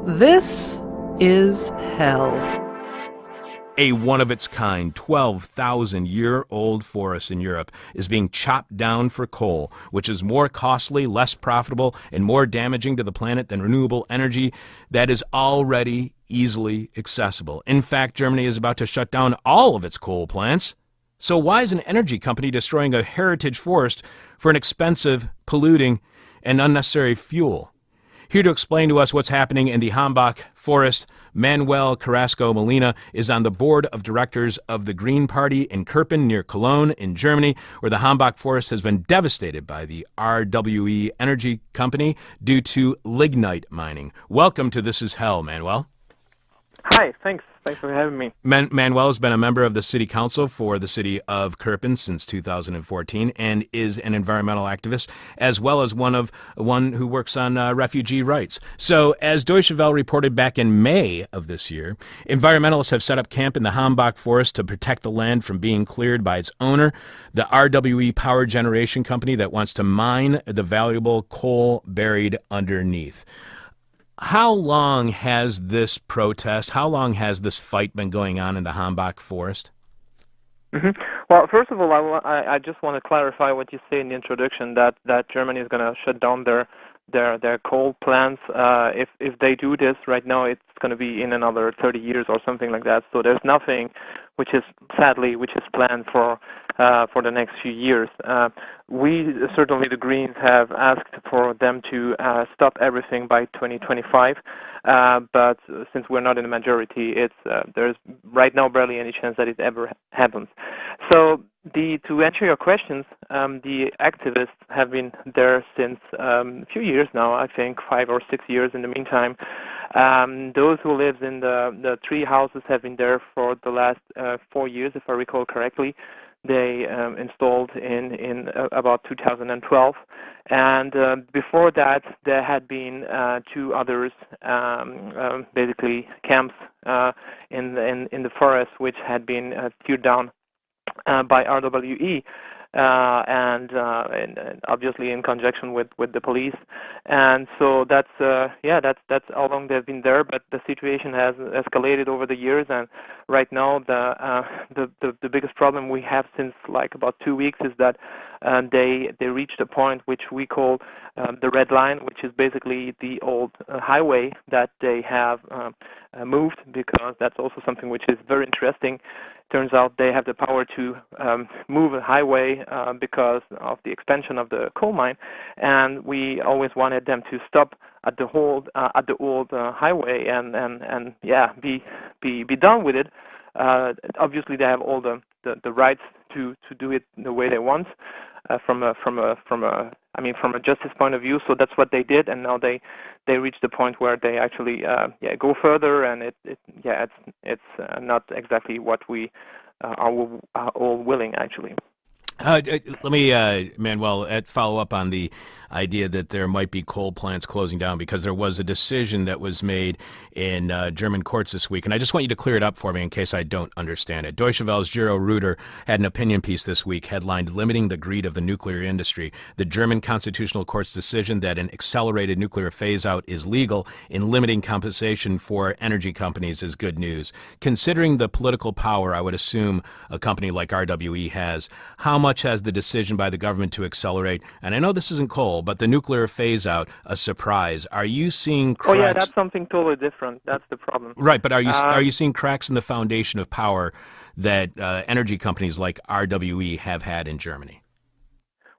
This is hell. A one-of-its-kind 12,000-year-old forest in Europe is being chopped down for coal, which is more costly, less profitable, and more damaging to the planet than renewable energy that is already easily accessible. In fact, Germany is about to shut down all of its coal plants. So why is an energy company destroying a heritage forest for an expensive, polluting, and unnecessary fuel? Here to explain to us what's happening in the Hambach Forest, Manuel Carrasco Molina is on the board of directors of the Green Party in Kerpen near Cologne in Germany, where the Hambach Forest has been devastated by the RWE energy company due to lignite mining. Welcome to This Is Hell, Manuel. Hi, thanks. Thanks for having me. Manuel has been a member of the city council for the city of Kerpen since 2014 and is an environmental activist, as well as one who works on refugee rights. So, as Deutsche Welle reported back in May of this year, environmentalists have set up camp in the Hambach Forest to protect the land from being cleared by its owner, the RWE power generation company that wants to mine the valuable coal buried underneath. How long has this protest, how long has this fight been going on in the Hambach Forest? Well, first of all, I just want to clarify what you say in the introduction, that Germany is going to shut down their coal plants. If they do this right now, it's going to be in another 30 years or something like that. So there's nothing which is planned for the next few years. We certainly, the Greens, have asked for them to stop everything by 2025. But since we're not in a majority, there's right now barely any chance that it ever happens. So to answer your questions, the activists have been there since a few years now, I think 5 or 6 years in the meantime. Those who live in the tree houses have been there for the last 4 years, if I recall correctly. They installed in about 2012, and before that there had been 2 others, basically camps in the forest, which had been teared down by RWE. And obviously in conjunction with the police, and so that's how long they've been there. But the situation has escalated over the years, and right now the biggest problem we have since like about 2 weeks is that they reached a point which we call the red line, which is basically the old highway that they have moved, because that's also something which is very interesting. Turns out they have the power to move a highway because of the expansion of the coal mine, and we always wanted them to stop at the old highway and be done with it. Obviously, they have all the rights to do it the way they want from a justice point of view. So that's what they did, and now they reached the point where they actually go further, and it's not exactly what we are all willing actually. Let me, Manuel, follow up on the idea that there might be coal plants closing down, because there was a decision that was made in German courts this week, and I just want you to clear it up for me in case I don't understand it. Deutsche Welle's Gero Reuter had an opinion piece this week headlined "Limiting the Greed of the Nuclear Industry. The German Constitutional Court's decision that an accelerated nuclear phase-out is legal in limiting compensation for energy companies is good news. Considering the political power I would assume a company like RWE has, how much has the decision by the government to accelerate, and I know this isn't coal, but the nuclear phase-out, a surprise? Are you seeing cracks? Oh yeah, that's something totally different. That's the problem. Right, but are you seeing cracks in the foundation of power that energy companies like RWE have had in Germany?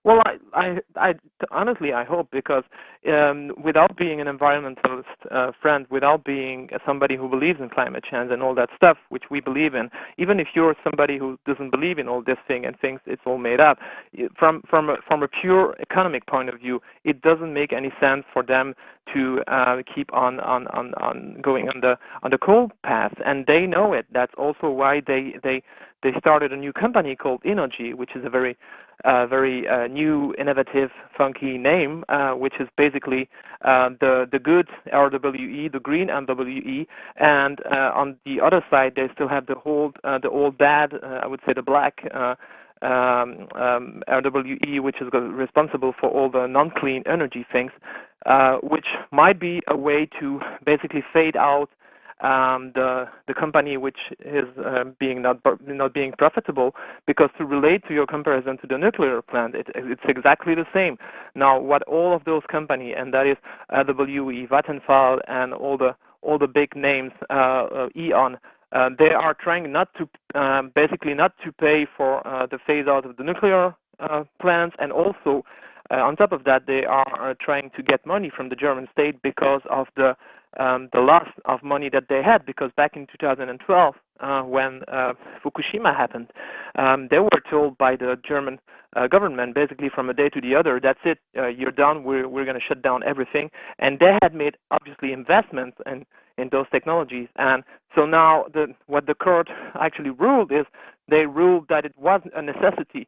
Well, I honestly, I hope, because without being an environmentalist friend, without being somebody who believes in climate change and all that stuff, which we believe in, even if you're somebody who doesn't believe in all this thing and thinks it's all made up, from a pure economic point of view, it doesn't make any sense for them to keep on going on the coal path, and they know it. That's also why they started a new company called Energy, which is a very new, innovative, funky name, which is basically the good RWE, the green MWE, and on the other side they still have the old bad, I would say the black RWE, which is responsible for all the non-clean energy things, which might be a way to basically fade out the company which is not being profitable, because to relate to your comparison to the nuclear plant, it's exactly the same. Now, what all of those companies, and that is RWE, Vattenfall, and all the big names, E.ON, they are trying basically not to pay for the phase out of the nuclear plants, and also on top of that, they are trying to get money from the German state because of the loss of money that they had, because back in 2012, when Fukushima happened, they were told by the German government, basically from a day to the other, that's it, you're done, we're going to shut down everything. And they had made, obviously, investments in those technologies. And so now what the court actually ruled is, they ruled that it was a necessity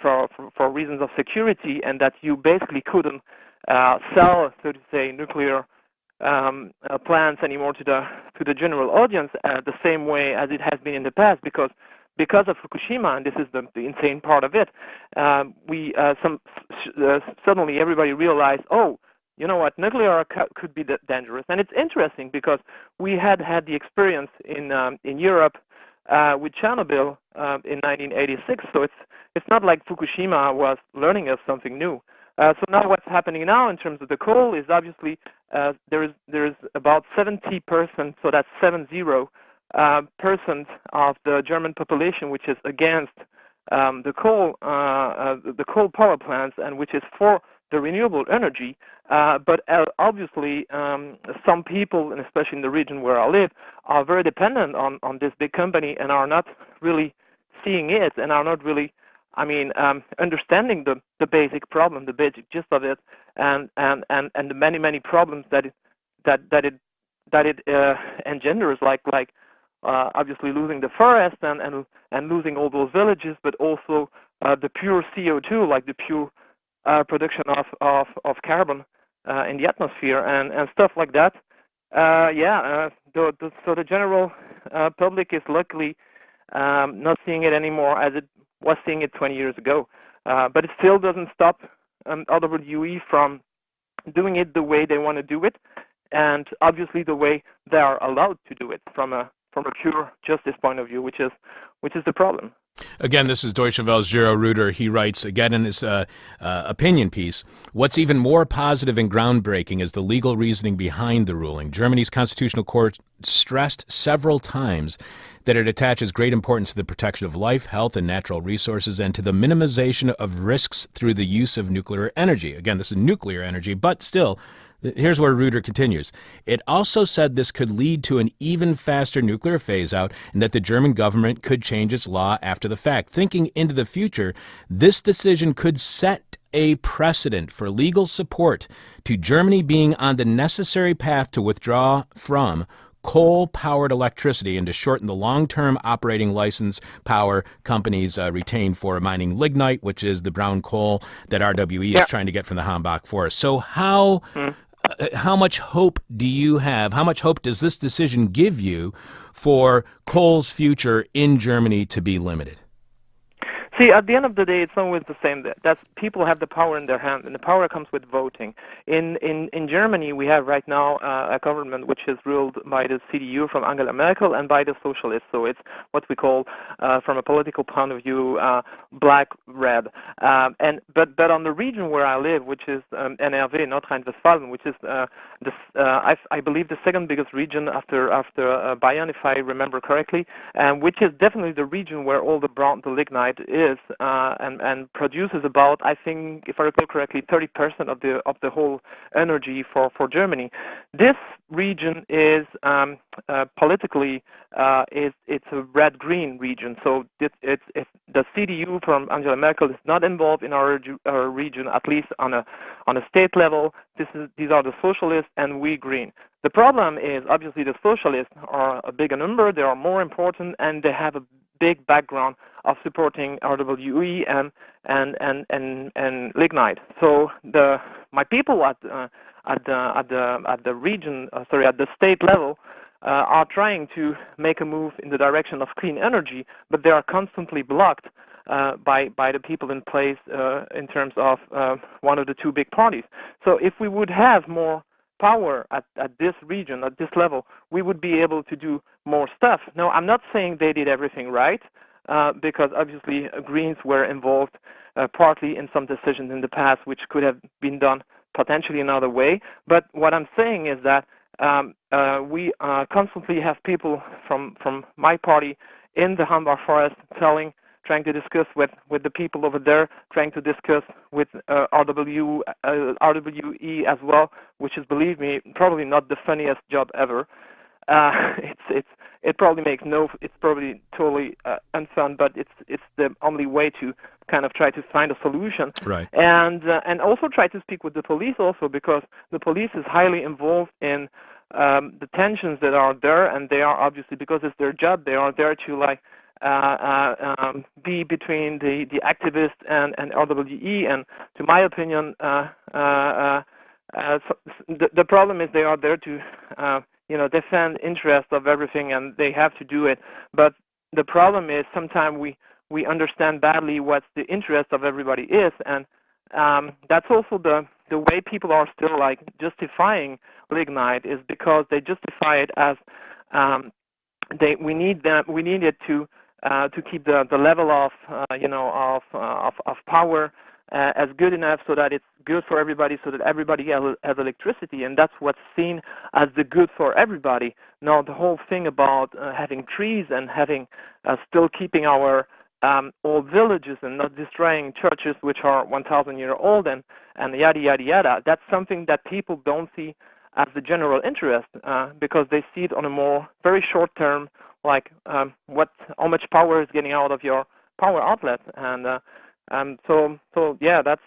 for reasons of security, and that you basically couldn't sell, so to say, nuclear plants anymore to the general audience the same way as it has been in the past, because of Fukushima, and this is the insane part of it. Suddenly everybody realized, oh, you know what, nuclear could be dangerous. And it's interesting because we had the experience in Europe with Chernobyl in 1986. So it's not like Fukushima was learning us something new. So now what's happening now in terms of the coal is, obviously there is about 70%, so that's 70% of the German population which is against the coal power plants, and which is for the renewable energy. But obviously some people, and especially in the region where I live, are very dependent on this big company and are not really seeing it, and are not really, understanding the basic problem, the basic gist of it, and the many problems that it engenders, like obviously losing the forest and losing all those villages, but also the pure CO2, like the pure production of carbon in the atmosphere and stuff like that. So the general public is luckily not seeing it anymore as it was seeing it 20 years ago. But it still doesn't stop RWE from doing it the way they want to do it, and obviously the way they are allowed to do it from a pure justice point of view, which is the problem. Again, this is Deutsche Welle's Gero Reuter. He writes, again in his opinion piece, what's even more positive and groundbreaking is the legal reasoning behind the ruling. Germany's constitutional court stressed several times that it attaches great importance to the protection of life, health, and natural resources, and to the minimization of risks through the use of nuclear energy. Again, this is nuclear energy, but still, here's where Reuter continues. It also said this could lead to an even faster nuclear phase-out, and that the German government could change its law after the fact. Thinking into the future, this decision could set a precedent for legal support to Germany being on the necessary path to withdraw from coal-powered electricity and to shorten the long-term operating license power companies retain for mining lignite, which is the brown coal that RWE is trying to get from the Hambach Forest. So how much hope do you have? How much hope does this decision give you for coal's future in Germany to be limited? See, at the end of the day, it's always the same. That's people have the power in their hand, and the power comes with voting. In Germany, we have right now a government which is ruled by the CDU from Angela Merkel and by the socialists. So it's what we call, from a political point of view, black-red. But on the region where I live, which is NRW, North Rhine-Westphalia, which is I believe the second biggest region after Bayern, if I remember correctly, which is definitely the region where all the lignite is. And produces about, I think, if I recall correctly, 30% of the whole energy for Germany. This region is politically it's a red-green region. So it's the CDU from Angela Merkel is not involved in our region, at least on a state level. These are the socialists and we green. The problem is obviously the socialists are a bigger number. They are more important, and they have a big background of supporting RWE and lignite. So my people at the region, at the state level, are trying to make a move in the direction of clean energy, but they are constantly blocked by the people in place in terms of one of the two big parties. So if we would have more power at this region, at this level, we would be able to do more stuff. Now, I'm not saying they did everything right, because obviously Greens were involved partly in some decisions in the past which could have been done potentially another way. But what I'm saying is that we constantly have people from my party in the Hambach Forest trying to discuss with the people over there, trying to discuss with RWE as well, which is, believe me, probably not the funniest job ever. It probably makes it's probably totally unfun, but it's the only way to kind of try to find a solution. Right. And also try to speak with the police also, because the police is highly involved in the tensions that are there, and they are obviously, because it's their job, they are there to be between the activists and RWE. And to my opinion, the problem is they are there to defend interest of everything, and they have to do it. But the problem is sometimes we understand badly what the interest of everybody is, and that's also the way people are still justifying lignite, is because they justify it as we need it to keep the level of power as good enough so that it's good for everybody, so that everybody has electricity, and that's what's seen as the good for everybody. Now, the whole thing about having trees and having still keeping our old villages and not destroying churches which are 1,000 years old and yada yada yada, that's something that people don't see as the general interest, because they see it on a more very short term, how much power is getting out of your power outlet, and so yeah, that's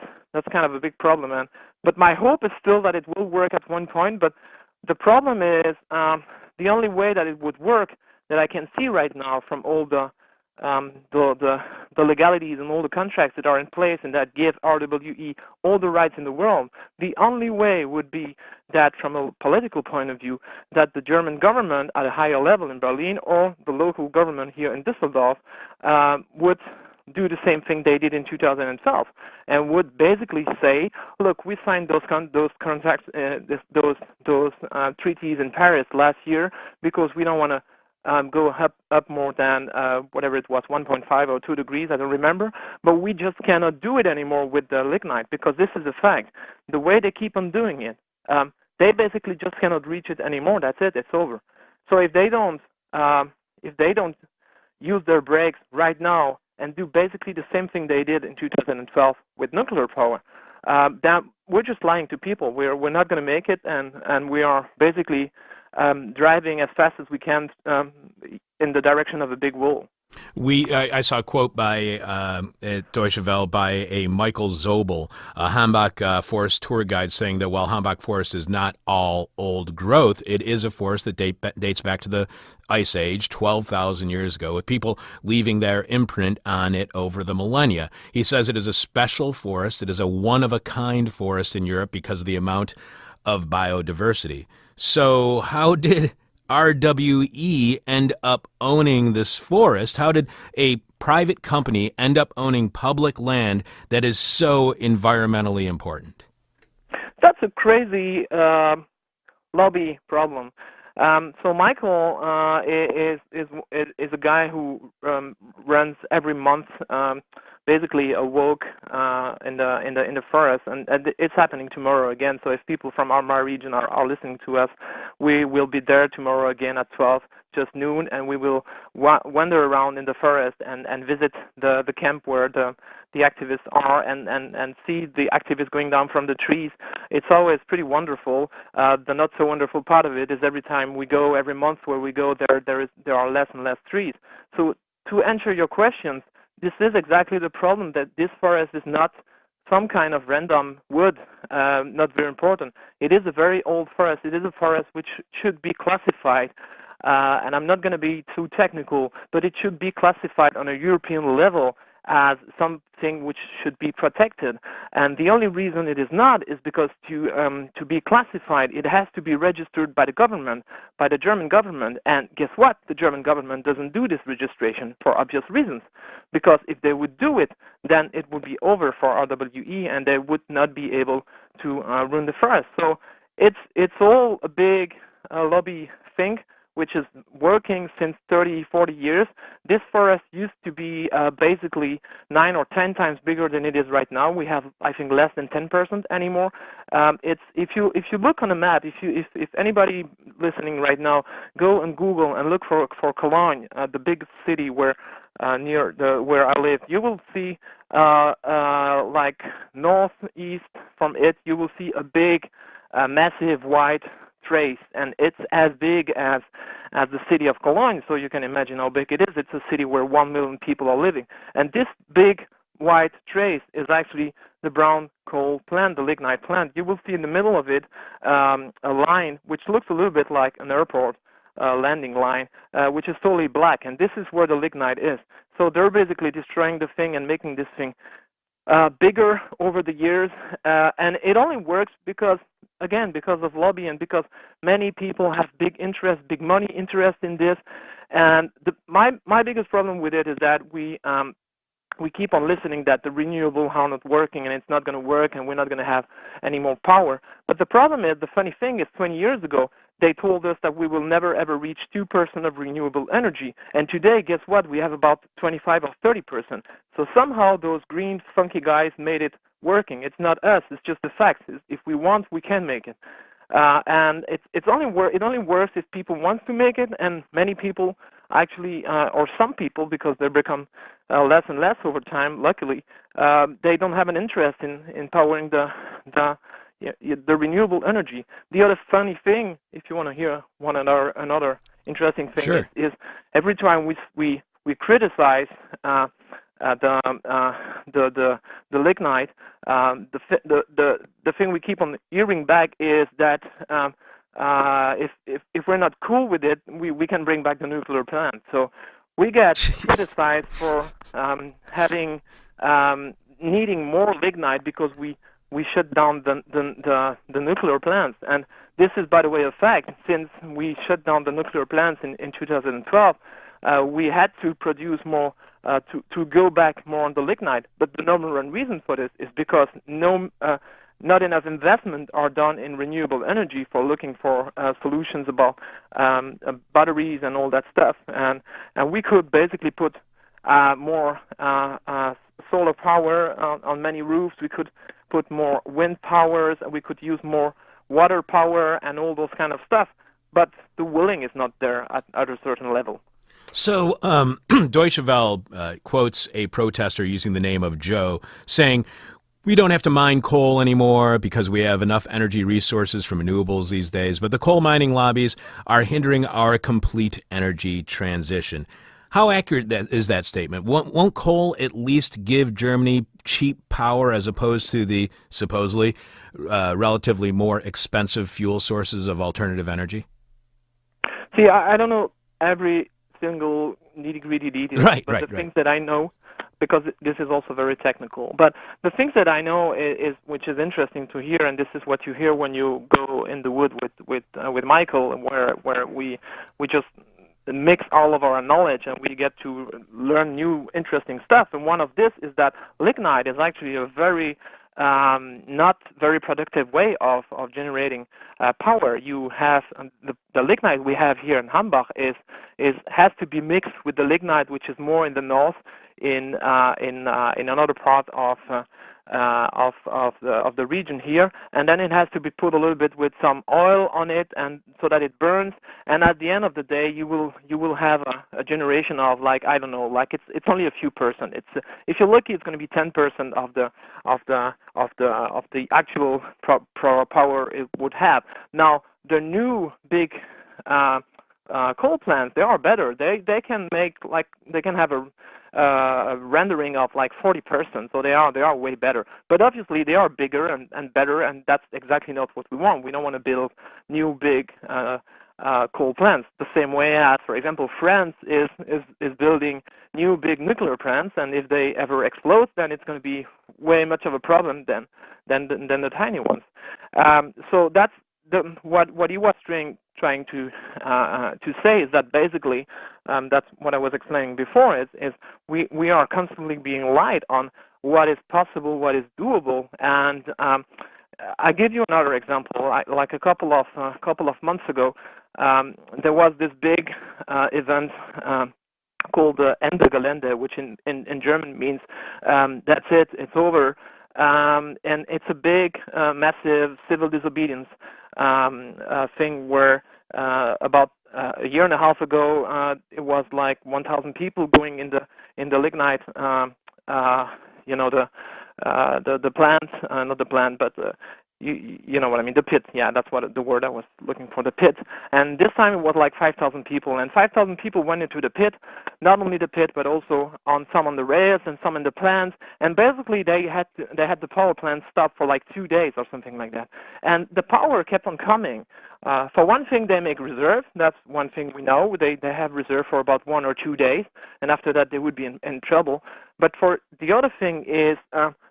kind of a big problem. But my hope is still that it will work at one point. But the problem is the only way that it would work that I can see right now from all the legalities and all the contracts that are in place and that give RWE all the rights in the world, the only way would be that, from a political point of view, that the German government at a higher level in Berlin or the local government here in Düsseldorf would do the same thing they did in 2012, and would basically say, look, we signed those contracts, those treaties in Paris last year because we don't want to go up more than whatever it was, 1.5 or 2 degrees, I don't remember, but we just cannot do it anymore with the lignite, because this is a fact. The way they keep on doing it, they basically just cannot reach it anymore. That's it. It's over. So if they don't use their brakes right now and do basically the same thing they did in 2012 with nuclear power, then we're just lying to people. We're not going to make it, and we are basically driving as fast as we can in the direction of a big wall. I saw a quote by at Deutsche Welle by a Michael Zobel, a Hambach Forest tour guide, saying that while Hambach Forest is not all old growth, it is a forest that dates back to the Ice Age, 12,000 years ago, with people leaving their imprint on it over the millennia. He says it is a special forest. It is a one-of-a-kind forest in Europe because of the amount of biodiversity. So how did RWE end up owning this forest? How did a private company end up owning public land that is so environmentally important? That's a crazy lobby problem. So Michael is a guy who runs every month basically a walk in the forest, and it's happening tomorrow again. So if people from my region are listening to us, we will be there tomorrow again at 12, just noon, and we will wander around in the forest and visit the camp where the activists are and see the activists going down from the trees. It's always pretty wonderful. The not so wonderful part of it is every time we go, every month where we go, there are less and less trees. So to answer your questions, this is exactly the problem, that this forest is not some kind of random wood, not very important. It is a very old forest. It is a forest which should be classified, and I'm not going to be too technical, but it should be classified on a European level as something which should be protected. And the only reason it is not is because to be classified, it has to be registered by the government, by the German government. And guess what? The German government doesn't do this registration for obvious reasons. Because if they would do it, then it would be over for RWE, and they would not be able to ruin the forest. So it's all a big lobby thing, which is working since 30, 40 years. This forest used to be basically 9 or 10 times bigger than it is right now. We have, I think, less than 10% anymore. If you look on a map, if anybody listening right now, go and Google and look for Cologne, the big city where where I live, you will see like northeast from it, you will see a big, massive white trace, and it's as big as the city of Cologne, so you can imagine how big it is. It's a city where 1 million people are living, and this big white trace is actually the brown coal plant, the lignite plant. You will see in the middle of it a line which looks a little bit like an airport landing line, which is totally black, and this is where the lignite is. So they're basically destroying the thing and making this thing bigger over the years, and it only works because of lobby and because many people have big interest, big money interest in this. And my biggest problem with it is that we keep on listening that the renewable are not working and it's not going to work and we're not going to have any more power. But the problem is, the funny thing is, 20 years ago, they told us that we will never ever reach 2% of renewable energy. And today, guess what? We have about 25 or 30%. So somehow those green, funky guys made it working. It's not us. It's just the facts. If we want, we can make it. And it only works if people want to make it, and many people actually, or some people, because they become less and less over time, luckily, they don't have an interest in powering the renewable energy. The other funny thing, if you want to hear another interesting thing, sure, is every time we criticize the lignite, the thing we keep on hearing back is that if we're not cool with it, we can bring back the nuclear plant. So we get criticized for needing more lignite because we shut down the nuclear plants. And this is, by the way, a fact. Since we shut down the nuclear plants in 2012, we had to produce more to go back more on the lignite. But the number one reason for this is because not enough investment are done in renewable energy for looking for solutions about batteries and all that stuff. And we could basically put more solar power on many roofs. We could put more wind powers, and we could use more water power and all those kind of stuff. But the willing is not there at a certain level. So Deutsche Welle quotes a protester using the name of Joe, saying, "We don't have to mine coal anymore because we have enough energy resources from renewables these days, but the coal mining lobbies are hindering our complete energy transition." How accurate is that statement? Won't coal at least give Germany cheap power as opposed to the supposedly relatively more expensive fuel sources of alternative energy? See, I don't know every single nitty-gritty detail, but the things that I know, because this is also very technical, but the things that I know is which is interesting to hear, and this is what you hear when you go in the wood with Michael, where we just mix all of our knowledge and we get to learn new interesting stuff. And one of this is that lignite is actually a very not very productive way of generating power. You have the lignite we have here in Hambach has to be mixed with the lignite which is more in the north in another part of the region here, and then it has to be put a little bit with some oil on it, and so that it burns. And at the end of the day, you will have a generation of, like, I don't know, like it's only a few percent. It's if you're lucky, it's going to be 10% of the actual power it would have. Now the new big coal plants, they are better. They can make they can have a rendering of like 40%, so they are way better. But obviously they are bigger and better, and that's exactly not what we want. We don't want to build new big coal plants. The same way as, for example, France is building new big nuclear plants, and if they ever explode, then it's going to be way much of a problem than the tiny ones. So that's what he was trying to say is that basically that's what I was explaining before is we are constantly being lied on what is possible, what is doable, and I give you another example. Like a couple of months ago, there was this big event called Ende Gelände, which in German means that's it, it's over, and it's a big, massive civil disobedience thing where about a year and a half ago it was like 1,000 people going in the lignite, the plant, not the plant, but you know what I mean, the pit. Yeah, that's what the word I was looking for, the pit. And this time it was like 5,000 people, and 5,000 people went into the pit, not only the pit, but also some on the rails and some in the plants. And basically they had the power plant stop for like 2 days or something like that. And the power kept on coming. For one thing, they make reserve. That's one thing we know. They have reserve for about 1 or 2 days, and after that they would be in trouble. But for the other thing is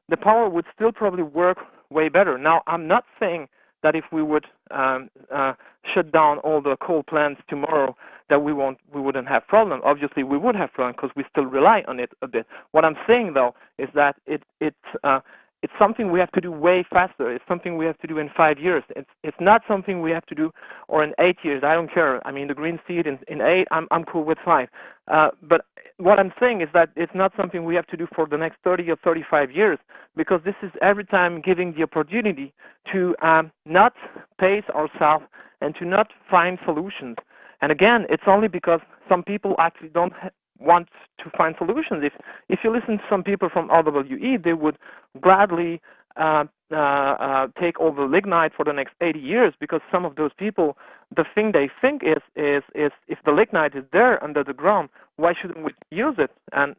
the power would still probably work way better. Now, I'm not saying that if we would shut down all the coal plants tomorrow, that we wouldn't have problem. Obviously, we would have problem because we still rely on it a bit. What I'm saying though is that it's something we have to do way faster. It's something we have to do in 5 years. It's not something we have to do or in 8 years. I don't care. I mean, the green seed in 8, I'm cool with 5. But what I'm saying is that it's not something we have to do for the next 30 or 35 years, because this is every time giving the opportunity to not pace ourselves and to not find solutions. And again, it's only because some people actually don't want to find solutions. If you listen to some people from RWE, they would gladly take over lignite for the next 80 years, because some of those people, the thing they think is if the lignite is there under the ground, why shouldn't we use it? And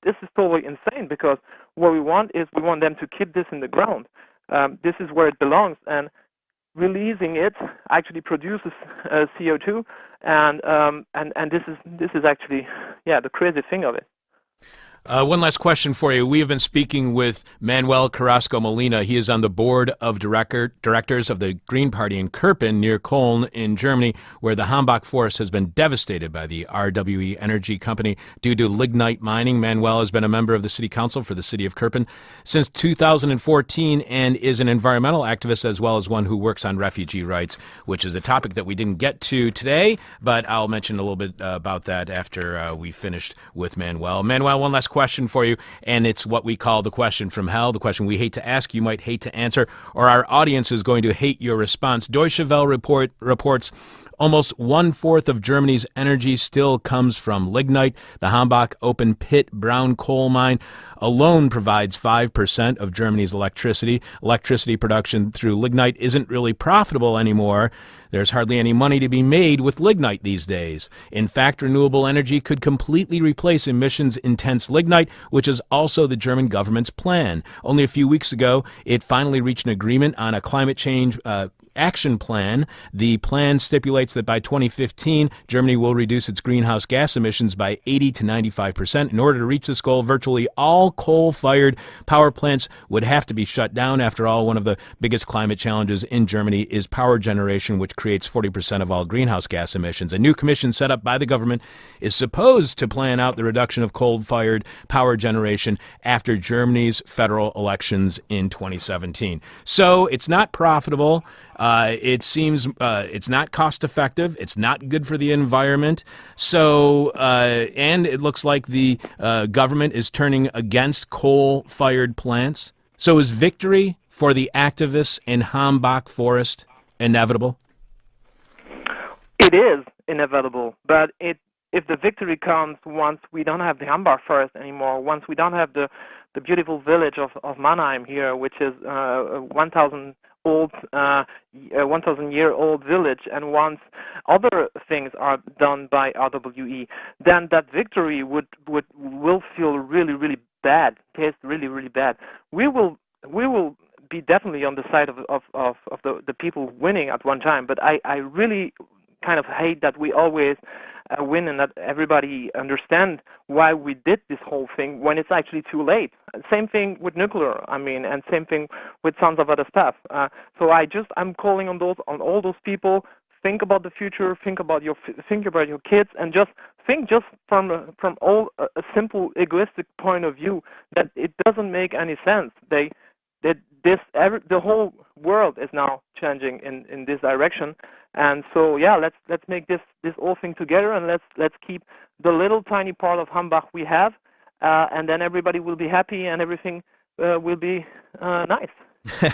this is totally insane, because what we want them to keep this in the ground. This is where it belongs, and releasing it actually produces CO2, and this is actually the crazy thing of it. One last question for you. We have been speaking with Manuel Carrasco Molina. He is on the board of directors of the Green Party in Kerpen, near Köln in Germany, where the Hambach Forest has been devastated by the RWE energy company due to lignite mining. Manuel has been a member of the city council for the city of Kerpen since 2014 and is an environmental activist, as well as one who works on refugee rights, which is a topic that we didn't get to today, but I'll mention a little bit about that after we finished with Manuel. Manuel, one last question for you, and it's what we call the question from hell, the question we hate to ask, you might hate to answer, or our audience is going to hate your response. Deutsche Welle reports almost 1/4 of Germany's energy still comes from lignite. The Hambach open pit brown coal mine alone provides 5% of Germany's electricity. Electricity production through lignite isn't really profitable anymore. There's hardly any money to be made with lignite these days. In fact, renewable energy could completely replace emissions-intense lignite, which is also the German government's plan. Only a few weeks ago, it finally reached an agreement on a climate change action plan. The plan stipulates that by 2015, Germany will reduce its greenhouse gas emissions by 80 to 95%. In order to reach this goal, virtually all coal-fired power plants would have to be shut down. After all, one of the biggest climate challenges in Germany is power generation, which creates 40% of all greenhouse gas emissions. A new commission set up by the government is supposed to plan out the reduction of coal-fired power generation after Germany's federal elections in 2017. So it's not profitable. It seems it's not cost effective. It's not good for the environment. So, and it looks like the government is turning against coal-fired plants. So is victory for the activists in Hambach Forest inevitable? It is inevitable, but if the victory comes once we don't have the Hambach Forest anymore, once we don't have the beautiful village of Mannheim here, which is 1,000-year-old village, and once other things are done by RWE, then that victory will feel really, really bad, taste really, really bad. We will be definitely on the side of the people winning at one time, but I really kind of hate that we always win and that everybody understand why we did this whole thing when it's actually too late. Same thing with nuclear, and same thing with tons of other stuff. So I'm calling on all those people. Think about the future. Think about your kids, and just think from a simple egoistic point of view that it doesn't make any sense. The whole world is now changing in this direction, and so let's make this whole thing together, and let's keep the little tiny part of Hambach we have, and then everybody will be happy and everything will be nice.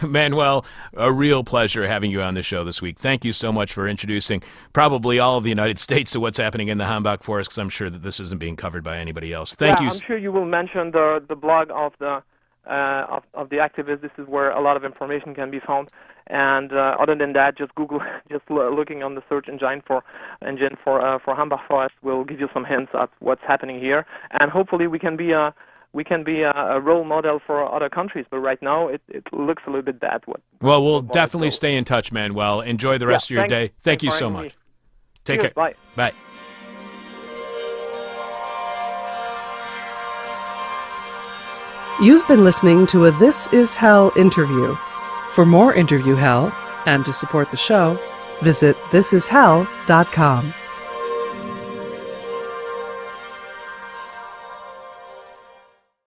Manuel, a real pleasure having you on the show this week. Thank you so much for introducing probably all of the United States to what's happening in the Hambach Forest, because I'm sure that this isn't being covered by anybody else. Thank you. I'm sure you will mention the blog of the activists. This is where a lot of information can be found. And other than that, just Google, looking on the search engine for Hambach Forest will give you some hints at what's happening here. And hopefully we can be a role model for other countries, but right now it looks a little bit bad. Well, we'll definitely stay in touch, Manuel. Enjoy the rest of your day. Thank you so much. Take care. Bye. Bye. You've been listening to a This Is Hell interview. For more interview hell and to support the show, visit thisishell.com.